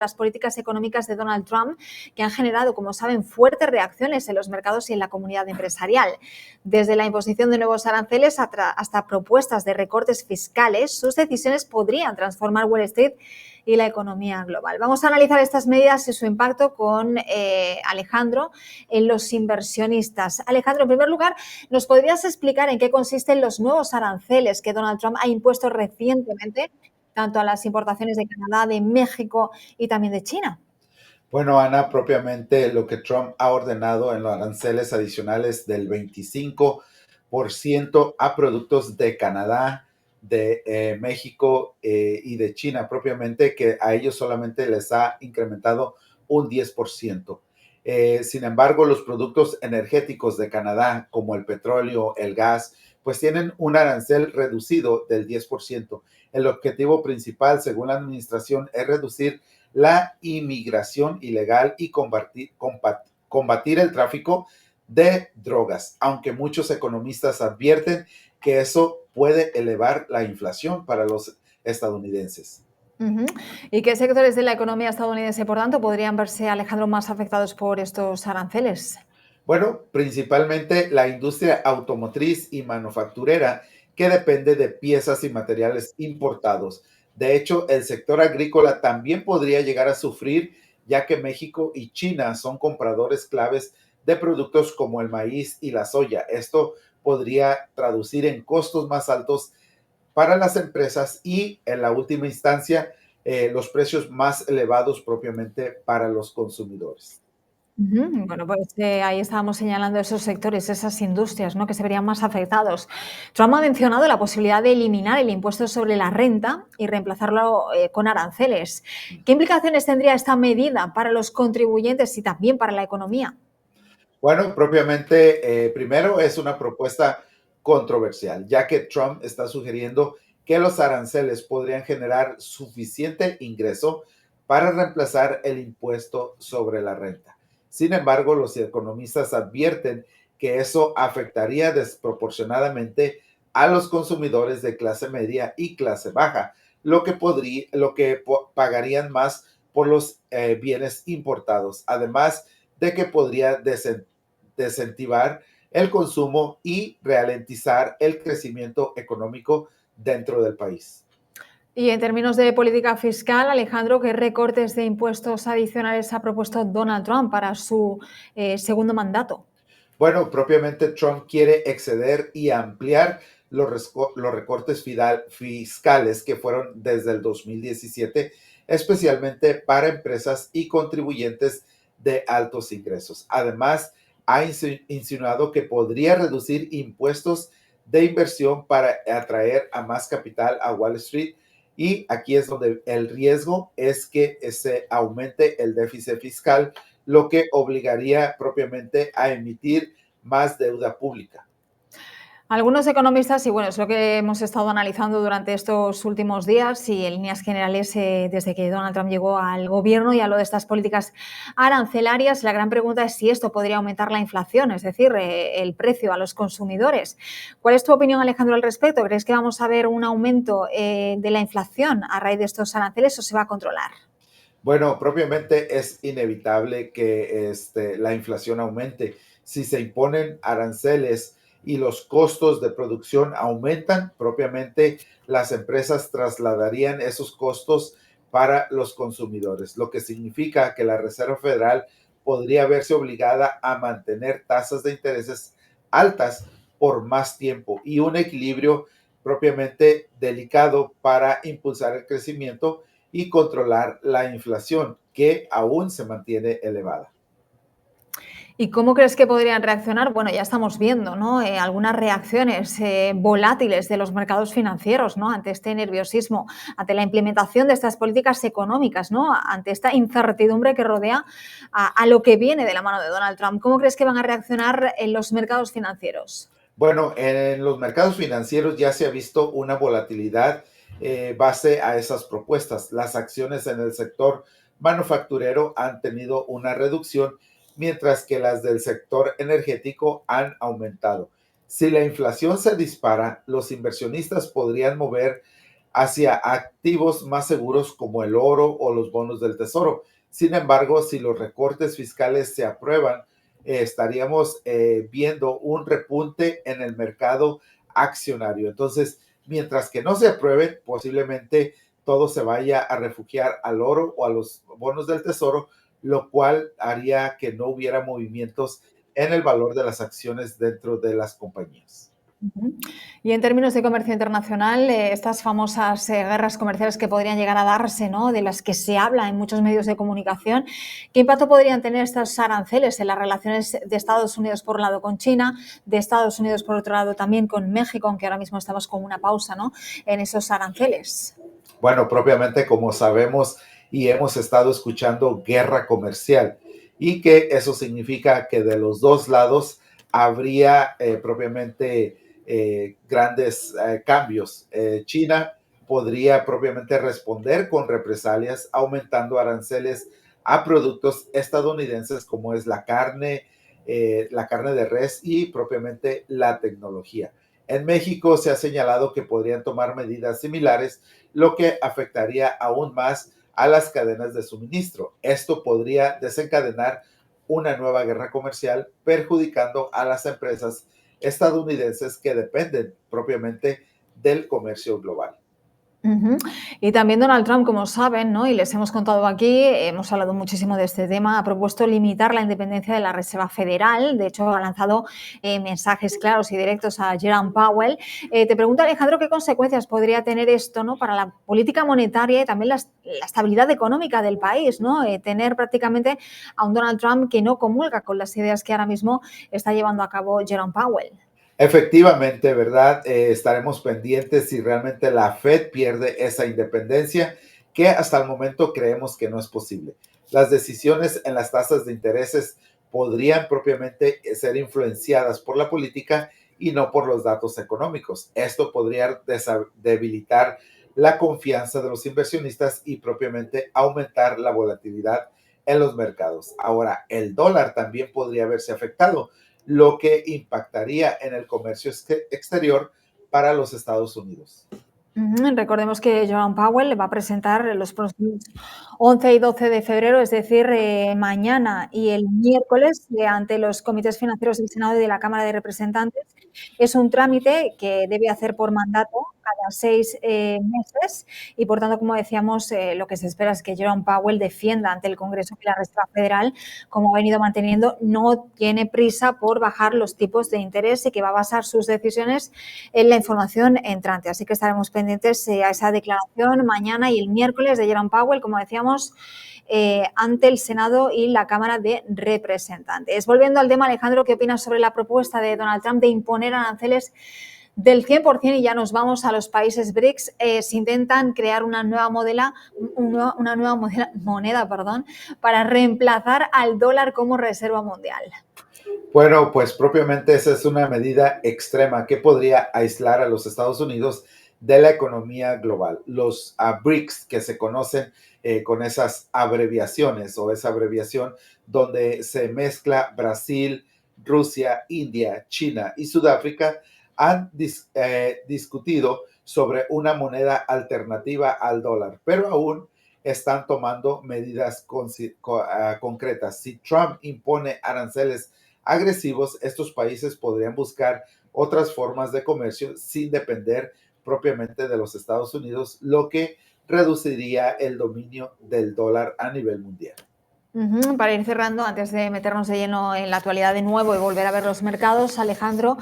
las políticas económicas de Donald Trump, que han generado, como saben, fuertes reacciones en los mercados y en la comunidad empresarial. Desde la imposición de nuevos aranceles hasta propuestas de recortes fiscales, sus decisiones podrían transformar Wall Street y la economía global. Vamos a analizar estas medidas y su impacto con Alejandro en los inversionistas. Alejandro, en primer lugar, ¿nos podrías explicar en qué consisten los nuevos aranceles que Donald Trump ha impuesto recientemente tanto a las importaciones de Canadá, de México y también de China? Bueno, Ana, propiamente lo que Trump ha ordenado en los aranceles adicionales del 25% a productos de Canadá, de México y de China, propiamente que a ellos solamente les ha incrementado un 10%. Sin embargo, los productos energéticos de Canadá, como el petróleo, el gas, pues tienen un arancel reducido del 10%. El objetivo principal, según la administración, es reducir la inmigración ilegal y combatir el tráfico de drogas, aunque muchos economistas advierten que eso puede elevar la inflación para los estadounidenses. Uh-huh. ¿Y qué sectores de la economía estadounidense, por tanto, podrían verse, Alejandro, más afectados por estos aranceles? Bueno, principalmente la industria automotriz y manufacturera, que depende de piezas y materiales importados. De hecho, el sector agrícola también podría llegar a sufrir, ya que México y China son compradores claves de productos como el maíz y la soya. Esto podría traducir en costos más altos para las empresas y, en la última instancia, los precios más elevados propiamente para los consumidores. Ujú. Bueno, pues ahí estábamos señalando esos sectores, esas industrias, ¿no?, que se verían más afectados. Trump ha mencionado la posibilidad de eliminar el impuesto sobre la renta y reemplazarlo con aranceles. ¿Qué implicaciones tendría esta medida para los contribuyentes y también para la economía? Bueno, propiamente, primero es una propuesta controversial, ya que Trump está sugiriendo que los aranceles podrían generar suficiente ingreso para reemplazar el impuesto sobre la renta. Sin embargo, los economistas advierten que eso afectaría desproporcionadamente a los consumidores de clase media y clase baja, pagarían más por los bienes importados, además de que podría desincentivar el consumo y ralentizar el crecimiento económico dentro del país. Y en términos de política fiscal, Alejandro, ¿qué recortes de impuestos adicionales ha propuesto Donald Trump para su segundo mandato? Bueno, propiamente Trump quiere exceder y ampliar los recortes fiscales que fueron desde el 2017, especialmente para empresas y contribuyentes de altos ingresos. Además, ha insinuado que podría reducir impuestos de inversión para atraer a más capital a Wall Street. Y aquí es donde el riesgo es que se aumente el déficit fiscal, lo que obligaría propiamente a emitir más deuda pública. Algunos economistas, y bueno, es lo que hemos estado analizando durante estos últimos días y en líneas generales desde que Donald Trump llegó al gobierno y habló de estas políticas arancelarias, la gran pregunta es si esto podría aumentar la inflación, es decir, el precio a los consumidores. ¿Cuál es tu opinión, Alejandro, al respecto? ¿Crees que vamos a ver un aumento de la inflación a raíz de estos aranceles o se va a controlar? Bueno, propiamente es inevitable que la inflación aumente. Si se imponen aranceles y los costos de producción aumentan, propiamente las empresas trasladarían esos costos para los consumidores, lo que significa que la Reserva Federal podría verse obligada a mantener tasas de intereses altas por más tiempo y un equilibrio propiamente delicado para impulsar el crecimiento y controlar la inflación, que aún se mantiene elevada. ¿Y cómo crees que podrían reaccionar? Bueno, ya estamos viendo, ¿no?, algunas reacciones volátiles de los mercados financieros, ¿no?, ante este nerviosismo, ante la implementación de estas políticas económicas, ¿no?, ante esta incertidumbre que rodea a lo que viene de la mano de Donald Trump. ¿Cómo crees que van a reaccionar en los mercados financieros? Bueno, en los mercados financieros ya se ha visto una volatilidad base a esas propuestas. Las acciones en el sector manufacturero han tenido una reducción, mientras que las del sector energético han aumentado. Si la inflación se dispara, los inversionistas podrían mover hacia activos más seguros como el oro o los bonos del tesoro. Sin embargo, si los recortes fiscales se aprueban, estaríamos viendo un repunte en el mercado accionario. Entonces, mientras que no se aprueben, posiblemente todo se vaya a refugiar al oro o a los bonos del tesoro, lo cual haría que no hubiera movimientos en el valor de las acciones dentro de las compañías. Ujú. Y en términos de comercio internacional, estas famosas guerras comerciales que podrían llegar a darse, ¿no? De las que se habla en muchos medios de comunicación, ¿qué impacto podrían tener estos aranceles en las relaciones de Estados Unidos por un lado con China, de Estados Unidos por otro lado también con México, aunque ahora mismo estamos con una pausa, ¿no? En esos aranceles. Bueno, propiamente como sabemos y hemos estado escuchando guerra comercial y que eso significa que de los dos lados habría propiamente grandes cambios. China podría propiamente responder con represalias aumentando aranceles a productos estadounidenses como es la carne de res y propiamente la tecnología. En México se ha señalado que podrían tomar medidas similares, lo que afectaría aún más a las cadenas de suministro. Esto podría desencadenar una nueva guerra comercial, perjudicando a las empresas estadounidenses que dependen propiamente del comercio global. Ujú. Y también Donald Trump, como saben, ¿no? Y les hemos contado aquí, hemos hablado muchísimo de este tema, ha propuesto limitar la independencia de la Reserva Federal. De hecho, ha lanzado mensajes claros y directos a Jerome Powell. Te pregunto, Alejandro, ¿qué consecuencias podría tener esto, ¿no? Para la política monetaria y también la estabilidad económica del país, ¿no? Tener prácticamente a un Donald Trump que no comulga con las ideas que ahora mismo está llevando a cabo Jerome Powell. Efectivamente, ¿verdad? Estaremos pendientes si realmente la Fed pierde esa independencia, que hasta el momento creemos que no es posible. Las decisiones en las tasas de intereses podrían propiamente ser influenciadas por la política y no por los datos económicos. Esto podría debilitar la confianza de los inversionistas y propiamente aumentar la volatilidad en los mercados. Ahora, el dólar también podría verse afectado, lo que impactaría en el comercio exterior para los Estados Unidos. Recordemos que Jerome Powell va a presentar los próximos 11 y 12 de febrero, es decir, mañana y el miércoles, ante los comités financieros del Senado y de la Cámara de Representantes. Es un trámite que debe hacer por mandato cada 6 meses y, por tanto, como decíamos, lo que se espera es que Jerome Powell defienda ante el Congreso que la Reserva Federal, como ha venido manteniendo, no tiene prisa por bajar los tipos de interés y que va a basar sus decisiones en la información entrante. Así que estaremos pendientes a esa declaración mañana y el miércoles de Jerome Powell, como decíamos, ante el Senado y la Cámara de Representantes. Volviendo al tema, Alejandro, ¿qué opinas sobre la propuesta de Donald Trump de imponer aranceles del 100%? Y ya nos vamos a los países BRICS? Se intentan crear una nueva moneda, para reemplazar al dólar como reserva mundial. Bueno, pues propiamente esa es una medida extrema que podría aislar a los Estados Unidos de la economía global. Los BRICS, que se conocen con esas abreviaciones o esa abreviación donde se mezcla Brasil, Rusia, India, China y Sudáfrica, han discutido sobre una moneda alternativa al dólar, pero aún están tomando medidas concretas. Si Trump impone aranceles agresivos, estos países podrían buscar otras formas de comercio sin depender propiamente de los Estados Unidos, lo que reduciría el dominio del dólar a nivel mundial. Para ir cerrando, antes de meternos de lleno en la actualidad de nuevo y volver a ver los mercados, Alejandro,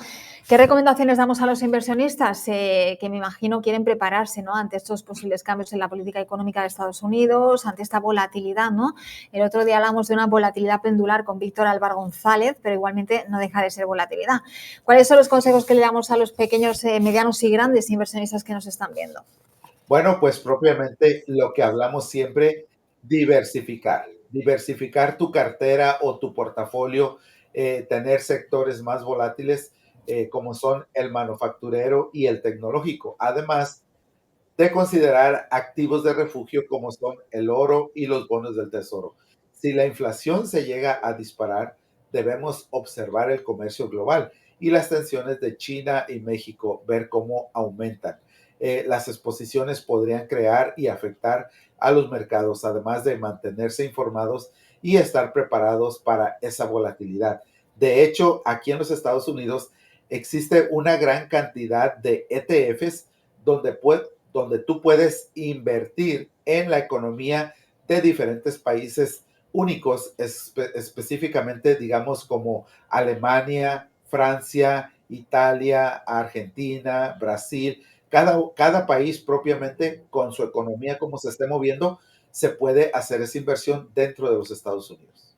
¿qué recomendaciones damos a los inversionistas que me imagino quieren prepararse, ¿no? Ante estos posibles cambios en la política económica de Estados Unidos, ante esta volatilidad, ¿no? El otro día hablamos de una volatilidad pendular con Víctor Álvaro González, pero igualmente no deja de ser volatilidad. ¿Cuáles son los consejos que le damos a los pequeños, medianos y grandes inversionistas que nos están viendo? Bueno, pues propiamente lo que hablamos siempre, diversificar tu cartera o tu portafolio, tener sectores más volátiles como son el manufacturero y el tecnológico. Además, de considerar activos de refugio como son el oro y los bonos del tesoro. Si la inflación se llega a disparar, debemos observar el comercio global y las tensiones de China y México, ver cómo aumentan. las exposiciones podrían crear y afectar a los mercados, además de mantenerse informados y estar preparados para esa volatilidad. De hecho, aquí en los Estados Unidos existe una gran cantidad de ETFs donde tú puedes invertir en la economía de diferentes países únicos, específicamente, digamos, como Alemania, Francia, Italia, Argentina, Brasil. Cada país propiamente con su economía, como se esté moviendo, se puede hacer esa inversión dentro de los Estados Unidos.